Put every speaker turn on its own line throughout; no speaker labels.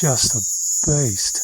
just a beast.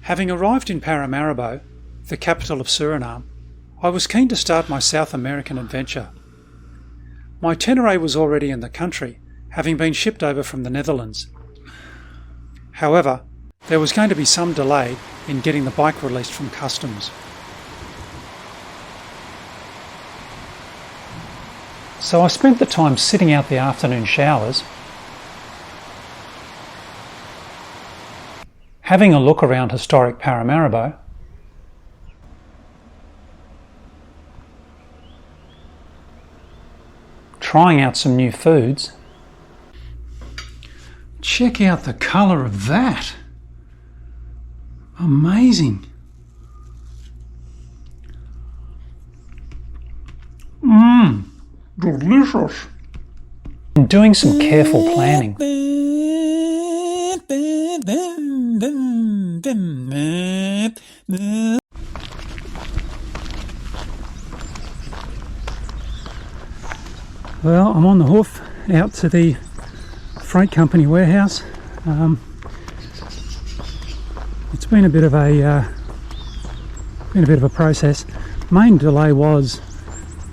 Having arrived in Paramaribo, the capital of Suriname, I was keen to start my South American adventure. My Tenere was already in the country, having been shipped over from the Netherlands. However, there was going to be some delay in getting the bike released from customs. So I spent the time sitting out the afternoon showers, having a look around historic Paramaribo, trying out some new foods. Check out the colour of that! Amazing! Delicious! And doing some careful planning. Well, I'm on the hoof out to the freight company warehouse. It's been a bit of a process. Main delay was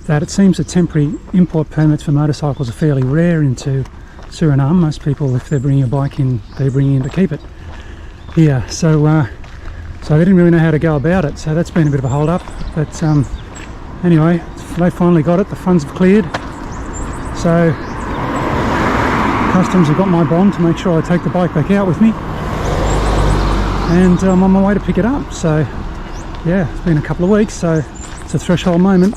that it seems that temporary import permits for motorcycles are fairly rare into Suriname. Most people, if they're bringing a bike in, they're bringing in to keep it here. So they didn't really know how to go about it. So that's been a bit of a hold up. But anyway, they finally got it. The funds have cleared. So customs have got my bond to make sure I take the bike back out with me. And I'm on my way to pick it up. So yeah, it's been a couple of weeks. So it's a threshold moment.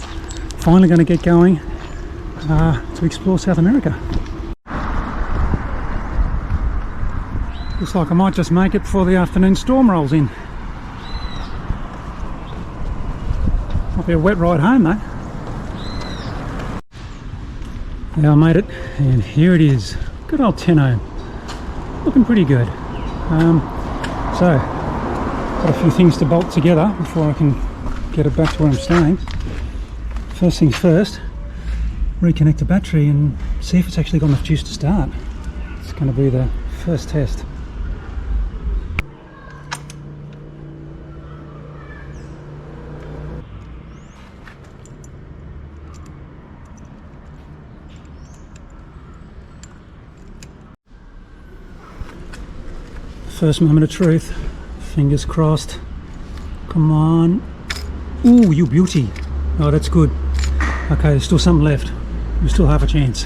Finally going to get going to explore South America. Looks like I might just make it before the afternoon storm rolls in. Might be a wet ride home though. Yeah, I made it, and here it is. Good old Tenere. Looking pretty good. So, got a few things to bolt together before I can get it back to where I'm staying. First things first, reconnect the battery and see if it's actually got enough juice to start. It's going to be the first test. First moment of truth. Fingers crossed. Come on. Ooh, you beauty. Oh, that's good. Okay, there's still something left. We still have a chance.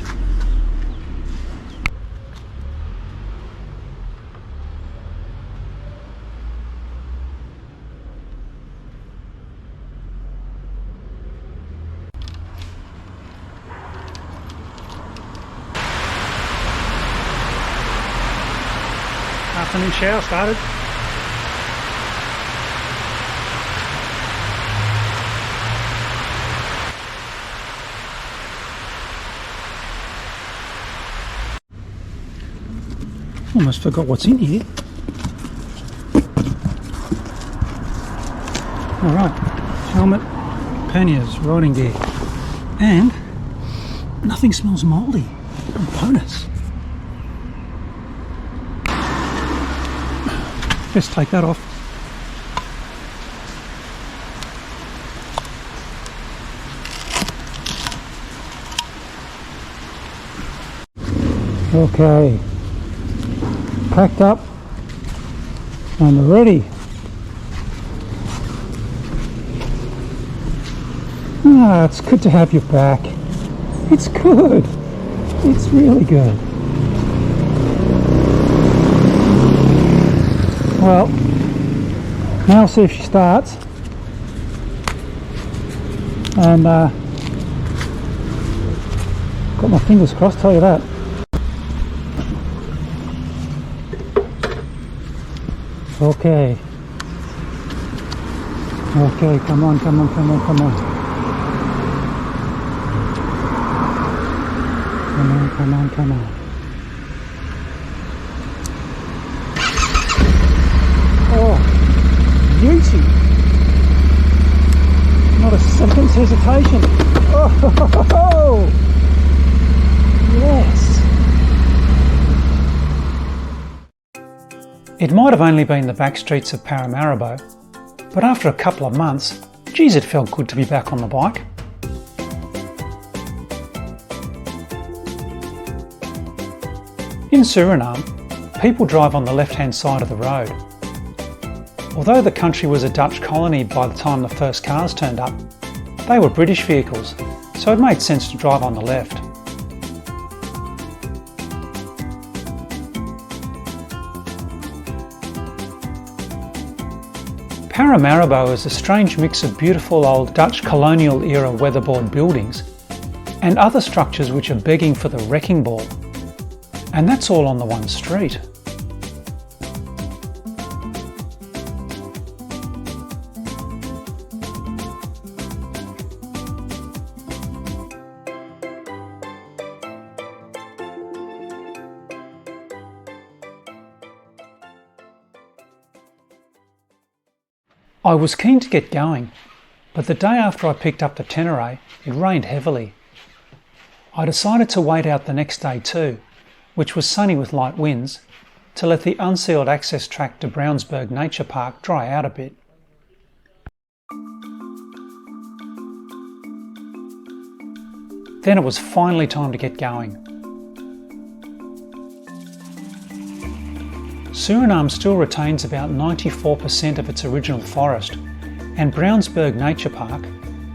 Afternoon shower started. Almost forgot what's in here. Alright, helmet, panniers, riding gear, and nothing smells mouldy. Bonus. Best take that off. Okay, packed up and ready. Ah, it's good to have you back. It's good. It's really good. Well, now I'll see if she starts, and got my fingers crossed, tell you that. Okay, come on. Come on. beauty. Not a second's hesitation. Oh, yes. It might have only been the back streets of Paramaribo, but after a couple of months, geez, it felt good to be back on the bike. In Suriname, people drive on the left-hand side of the road. Although the country was a Dutch colony by the time the first cars turned up, they were British vehicles, so it made sense to drive on the left. Paramaribo is a strange mix of beautiful old Dutch colonial era weatherboard buildings and other structures which are begging for the wrecking ball. And that's all on the one street. I was keen to get going, but the day after I picked up the Tenere, it rained heavily. I decided to wait out the next day too, which was sunny with light winds, to let the unsealed access track to Brownsberg Nature Park dry out a bit. Then it was finally time to get going. Suriname still retains about 94% of its original forest, and Brownsberg Nature Park,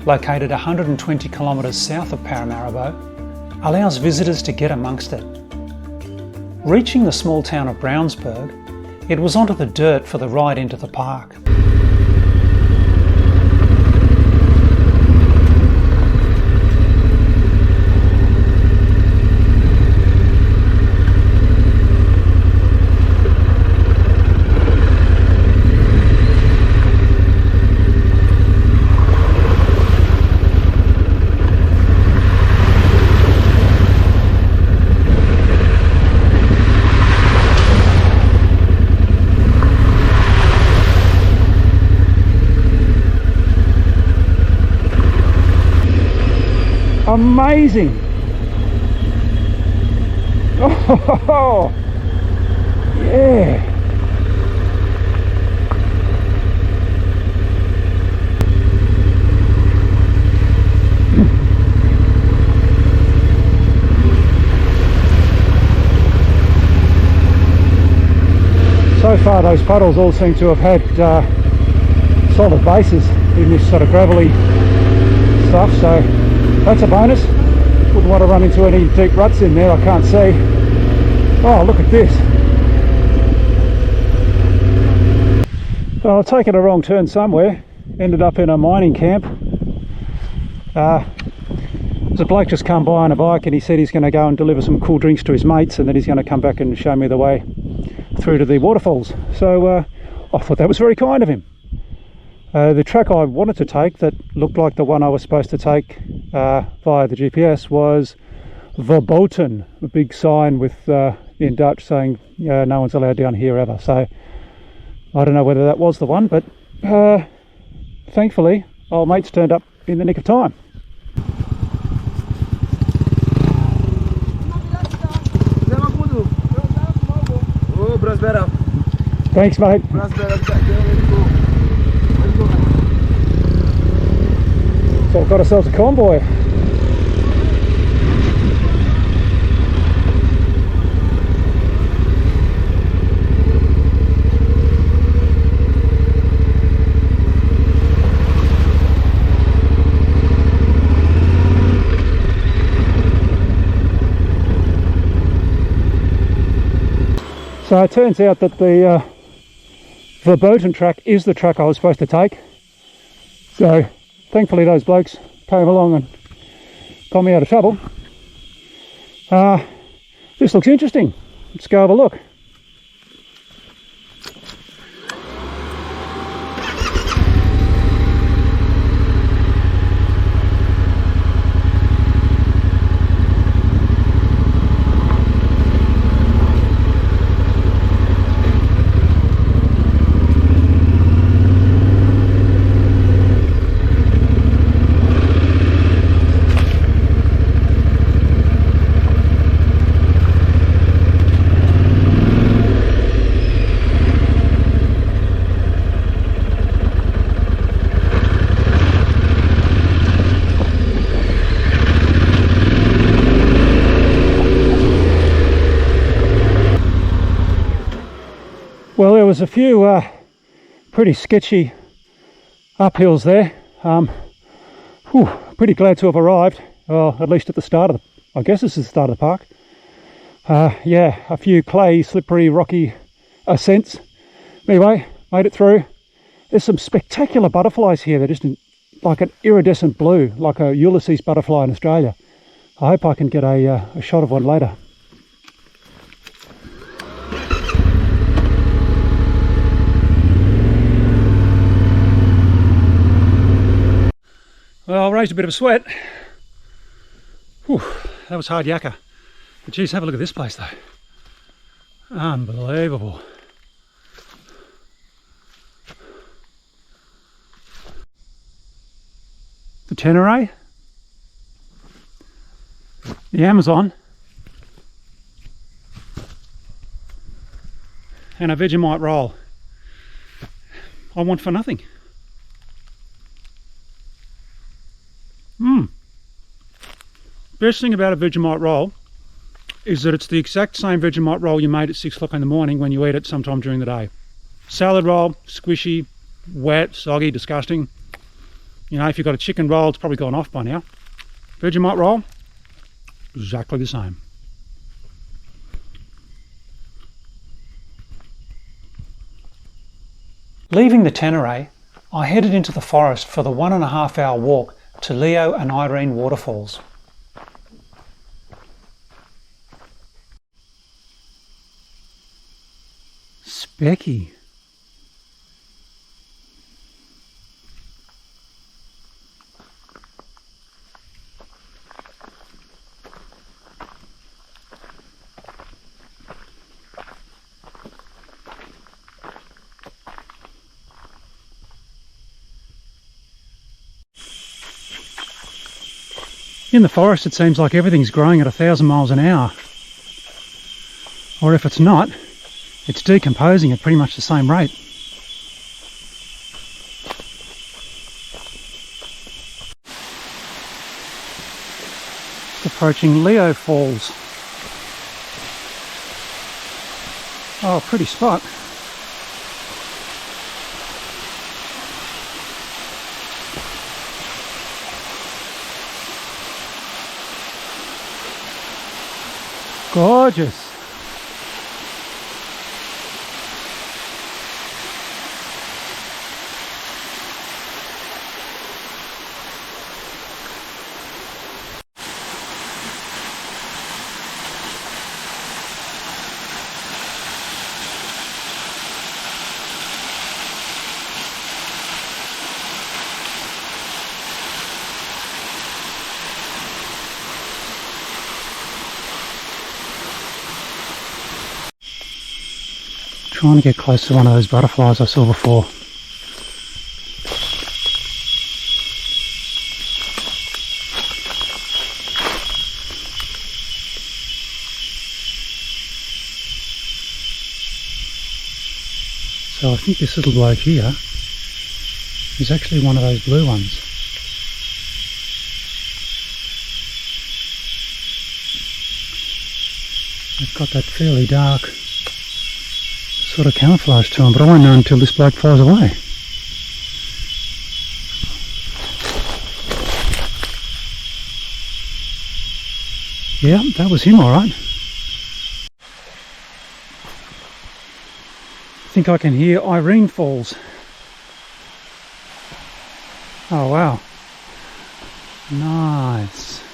located 120 kilometres south of Paramaribo, allows visitors to get amongst it. Reaching the small town of Brownsberg, it was onto the dirt for the ride into the park. Amazing! Oh, yeah! So far those puddles all seem to have had solid bases in this sort of gravelly stuff, so that's a bonus. Wouldn't want to run into any deep ruts in there, I can't see. Oh, look at this. Well, I've taken a wrong turn somewhere. Ended up in a mining camp. There's a bloke just come by on a bike and he said he's going to go and deliver some cool drinks to his mates, and then he's going to come back and show me the way through to the waterfalls. So I thought that was very kind of him. The track I wanted to take that looked like the one I was supposed to take via the GPS was verboten, a big sign with in Dutch saying no one's allowed down here ever. So I don't know whether that was the one, but thankfully old mates turned up in the nick of time. Thanks, mate. So we've got ourselves a convoy. So it turns out that the verboten track is the track I was supposed to take. So thankfully those blokes came along and got me out of trouble. This looks interesting. Let's go have a look. there's a few pretty sketchy uphills there. Pretty glad to have arrived, well, at least at the start of the, I guess this is the start of the park. Yeah, a few clay, slippery, rocky ascents. Anyway, made it through. There's some spectacular butterflies here. They're just like an iridescent blue, like a Ulysses butterfly in Australia. I hope I can get a shot of one later. Well, I raised a bit of a sweat. Whew, that was hard yakka. But geez, have a look at this place though. Unbelievable. The Tenere, the Amazon, and a Vegemite roll. I want for nothing. Best thing about a Vegemite roll is that it's the exact same Vegemite roll you made at 6 o'clock in the morning when you eat it sometime during the day. Salad roll, squishy, wet, soggy, disgusting. You know, if you've got a chicken roll, it's probably gone off by now. Vegemite roll, exactly the same. Leaving the Tenere, I headed into the forest for the 1.5 hour walk to Leo and Irene waterfalls. Specky. In the forest it seems like everything's growing at 1,000 miles an hour. Or if it's not, it's decomposing at pretty much the same rate. Just approaching Leo Falls. Oh, pretty spot. Gorgeous. Trying to get close to one of those butterflies I saw before. So I think this little bloke here is actually one of those blue ones. They've got that fairly dark sort of camouflage to them, but I won't know until this bloke flies away. Yeah, that was him alright. I think I can hear Irene Falls. Oh wow. Nice.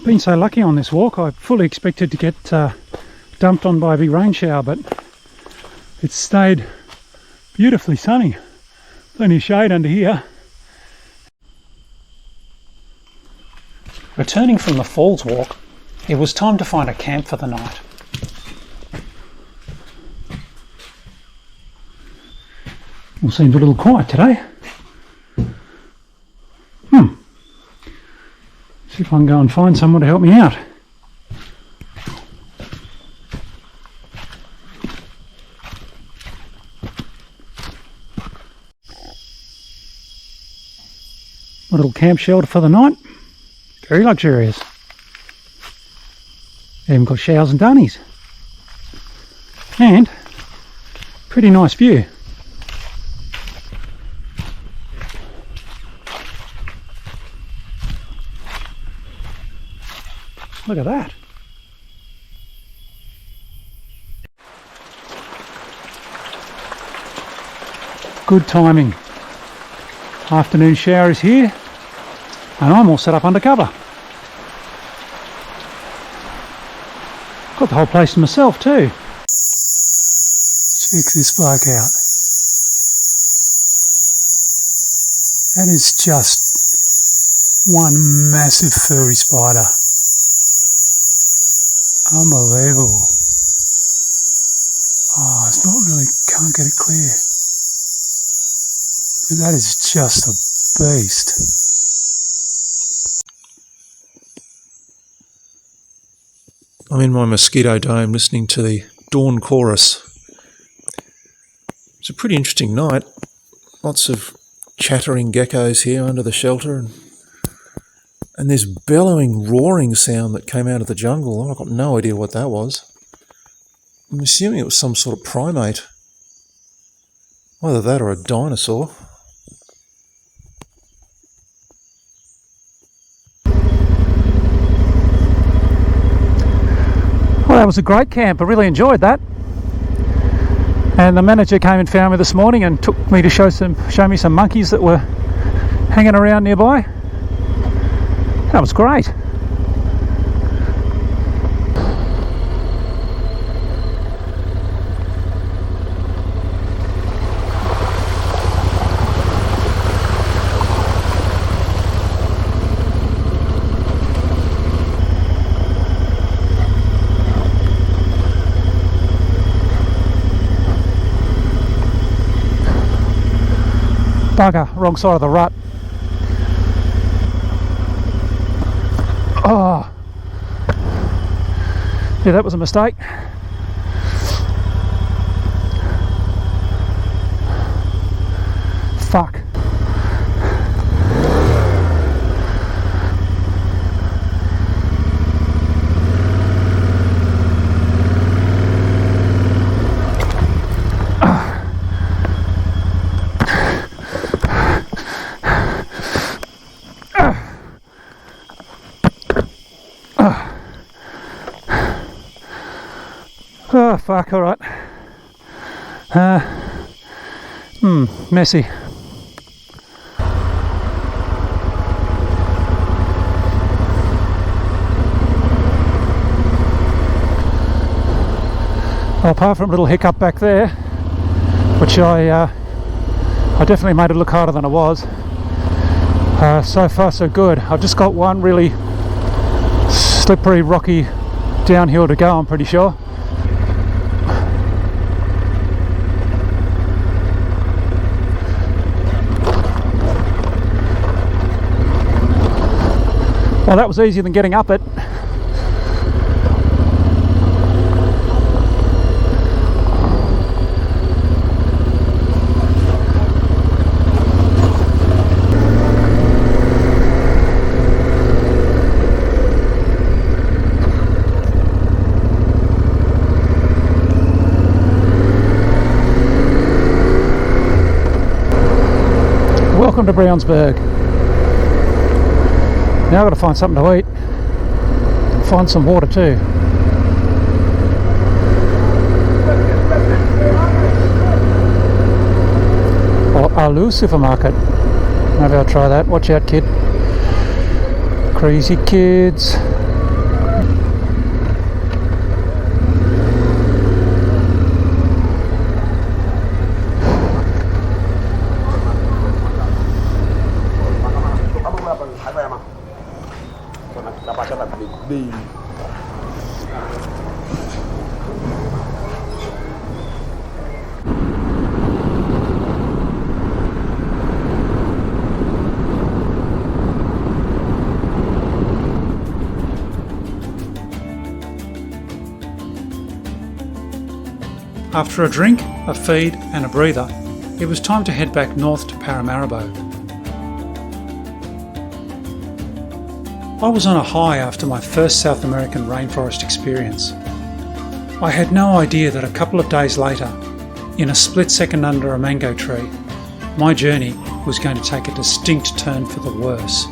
Been so lucky on this walk. I fully expected to get dumped on by a big rain shower, but it's stayed beautifully sunny. Plenty of shade under here. Returning from the Falls walk, it was time to find a camp for the night. All seems a little quiet today. See if I can go and find someone to help me out. A little camp shelter for the night. Very luxurious. Even got showers and dunnies. And pretty nice view. Look at that. Good timing. Afternoon shower is here, and I'm all set up under cover. Got the whole place to myself too. Check this bloke out. That is just one massive furry spider. Unbelievable. Oh, it's not really, can't get it clear. But that is just a beast.
I'm in my mosquito dome listening to the dawn chorus. It's a pretty interesting night. Lots of chattering geckos here under the shelter, and this bellowing, roaring sound that came out of the jungle. I've got no idea what that was. I'm assuming it was some sort of primate. Either that or a dinosaur.
Well, that was a great camp. I really enjoyed that. And the manager came and found me this morning and took me to show me some monkeys that were hanging around nearby. That was great. Bugger, wrong side of the rut. Oh, yeah, that was a mistake. Fuck. Oh fuck, alright. Messy. Well, apart from a little hiccup back there, which I definitely made it look harder than it was. So far so good. I've just got one really slippery, rocky downhill to go, I'm pretty sure. Well, that was easier than getting up it. Welcome to Brownsberg. Now I've got to find something to eat. Find some water too. Or Alu supermarket. Maybe I'll try that. Watch out, kid. Crazy kids. After a drink, a feed and a breather, it was time to head back north to Paramaribo. I was on a high after my first South American rainforest experience. I had no idea that a couple of days later, in a split second under a mango tree, my journey was going to take a distinct turn for the worse.